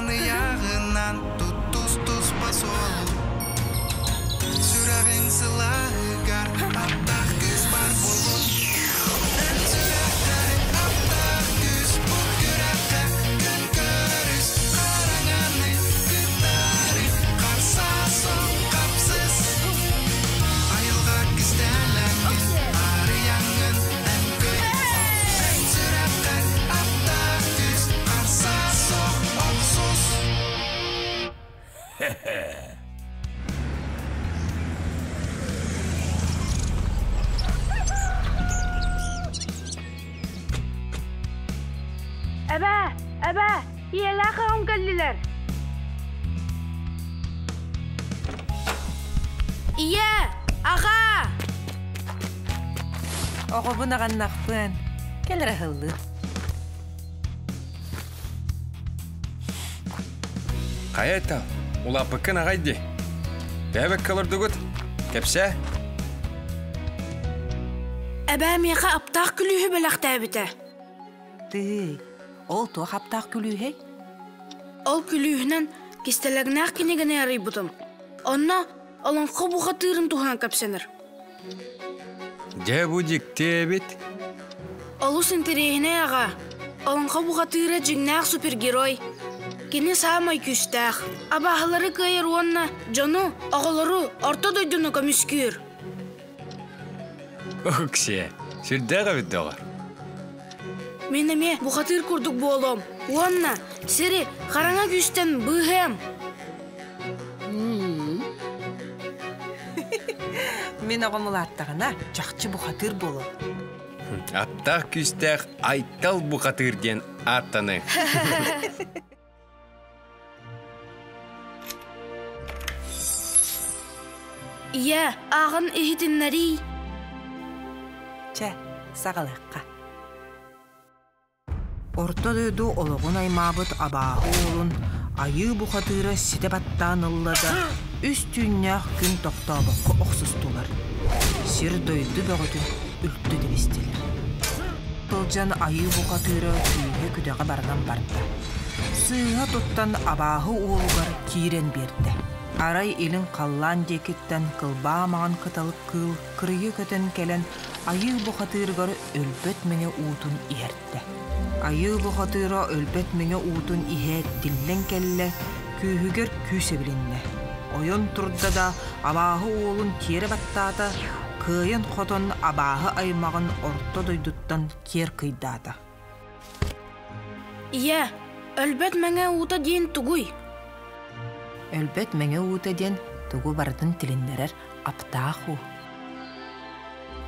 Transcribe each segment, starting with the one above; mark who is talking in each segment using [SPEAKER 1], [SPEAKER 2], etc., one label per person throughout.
[SPEAKER 1] Аны яғынан тұс басол Сүрағың сылағығар Аптақ күз бар болын Сүрақтары аптақ күз Бұл күрәққа күн көріс Қараңаны күттары Қарса соң қапсыз Айылға кістәләңгі Ары яңын әмгі Сүрақтар аптақ күз Қарса соң оқсыз
[SPEAKER 2] Әбә, иелә қағым кәлділер. Ие, аға!
[SPEAKER 3] Оғы бұнаған нақпын. Кәлір әғылды.
[SPEAKER 4] Қайайта, ұла пықын ағайды. Бәбек қалырды көт, кәпсә?
[SPEAKER 2] Әбә меға аптақ күлігі бәліқті әбіті.
[SPEAKER 3] Дый, ол туақ аптақ күлігі?
[SPEAKER 2] Ол күлігінен кестелігінәқ кенегіне арай бұдым. Онна олыңқы бұға тырын туған кәпсенір.
[SPEAKER 4] Де бұдик тебет?
[SPEAKER 2] Олу сентерейіне аға. Олыңқы бұға тыры жігнәқ супергерой. Кені саамай күстәқ. Абағылары көйір онна жону, ағылары орта дойдыны көміскүйір.
[SPEAKER 4] Өксе, сүрдәға бітті оғар.
[SPEAKER 2] Менеме бұқатыр күрдік болым. Онна, сері қараңа күстен бұғым.
[SPEAKER 3] Мен оғымыл аттағына жақчы бұқатыр болу.
[SPEAKER 4] Аттақ күстәқ айтал бұқатыр ден аттаны.
[SPEAKER 2] Ие, ағын ехетінлері.
[SPEAKER 3] Чә, сағалыққа. Орта дөйді олығын аймабыт абағы олын, айы бұқатыры сіде баттан ұллада, үстүннәқ күн тоқтабыққы оқсыз тулар. Сир дөйді бөғітін үлтті дебестелер. Тылжан айы бұқатыры күйе күдіға барған барды. Сыға тұттан абағы олығар кирен берді. Арай елін қаллан декеттен қылба маған қыталық қыл, кырыйы көтен келен айы бұқатырғары өлбет мене уутун иерді. Айы бұқатыра өлбет мене уутун иет диллен келле, күйігер күйсе білінне. Ойын тұрда да абағы олын тері баттады, күйен қотын абағы аймағын орта дойдуттан кер қыйдады.
[SPEAKER 2] Ие, өлбет мәңе уыта дейін тұғуй.
[SPEAKER 3] Өлбет мәңе уыта дейін тұғу бардың тіліндерер аптақу.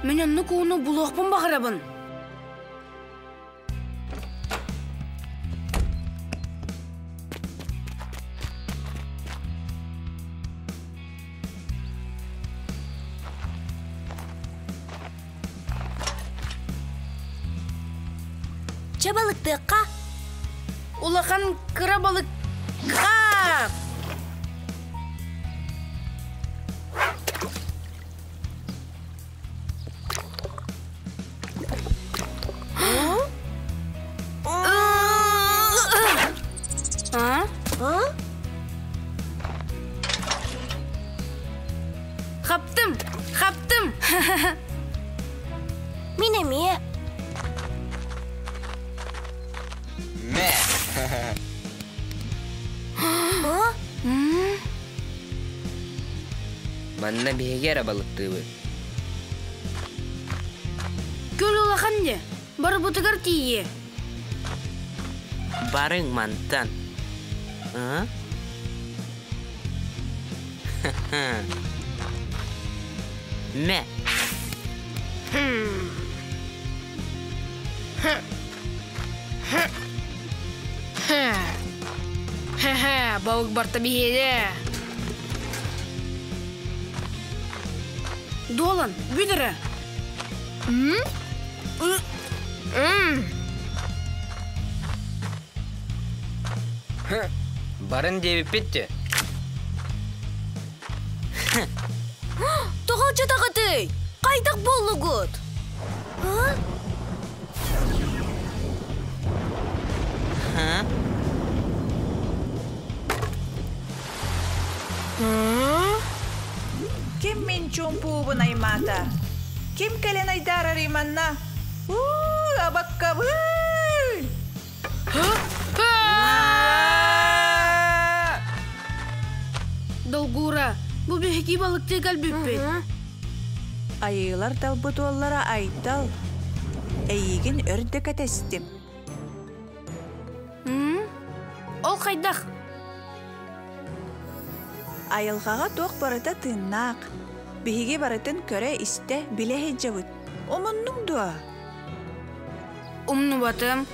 [SPEAKER 2] Мен онны куыны бұлоқпын бағырабын.
[SPEAKER 5] Чабалықтыққа?
[SPEAKER 2] Улақан қырабалыққа! Қаптым!
[SPEAKER 5] Мен әме?
[SPEAKER 1] Мә!
[SPEAKER 6] Манна бігер абалықты бұл.
[SPEAKER 2] Көл улақан де, бары бұтығар тейе.
[SPEAKER 6] Барың мантан. Мә.
[SPEAKER 2] Бауық барта бейеді. Долан, бүдірі.
[SPEAKER 6] Барын девіп бітті.
[SPEAKER 5] Тұғалчы тағыдай, қайдақ болу көт?
[SPEAKER 7] пуубун аймата. Ким келен айдар ариманна? Абаккабы!
[SPEAKER 2] Долгура, бу беги балыкты галбиппит.
[SPEAKER 7] Айылар талбыт оллара айтал. Эйигин өрдөк этестим.
[SPEAKER 2] Ол кайдах?
[SPEAKER 7] Айылғаға тоқ барыта тыннақ. Биһиге барытын көрө исте биле хеджабыт. Омуннуң дуа.
[SPEAKER 2] Умну батым.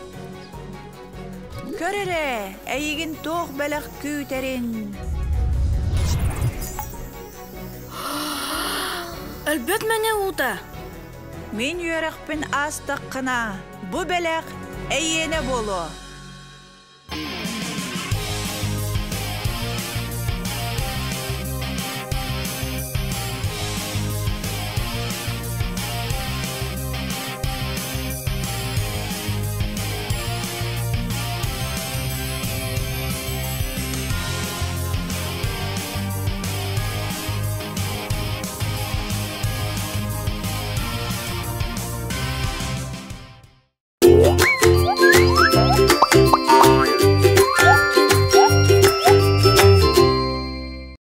[SPEAKER 7] Көрөрө, эйигин тоқ бәләк күйтерин.
[SPEAKER 2] Әлбәт мәне ута.
[SPEAKER 7] Мен үйәрәкпін астық қына. Бу бәләк әйене болу.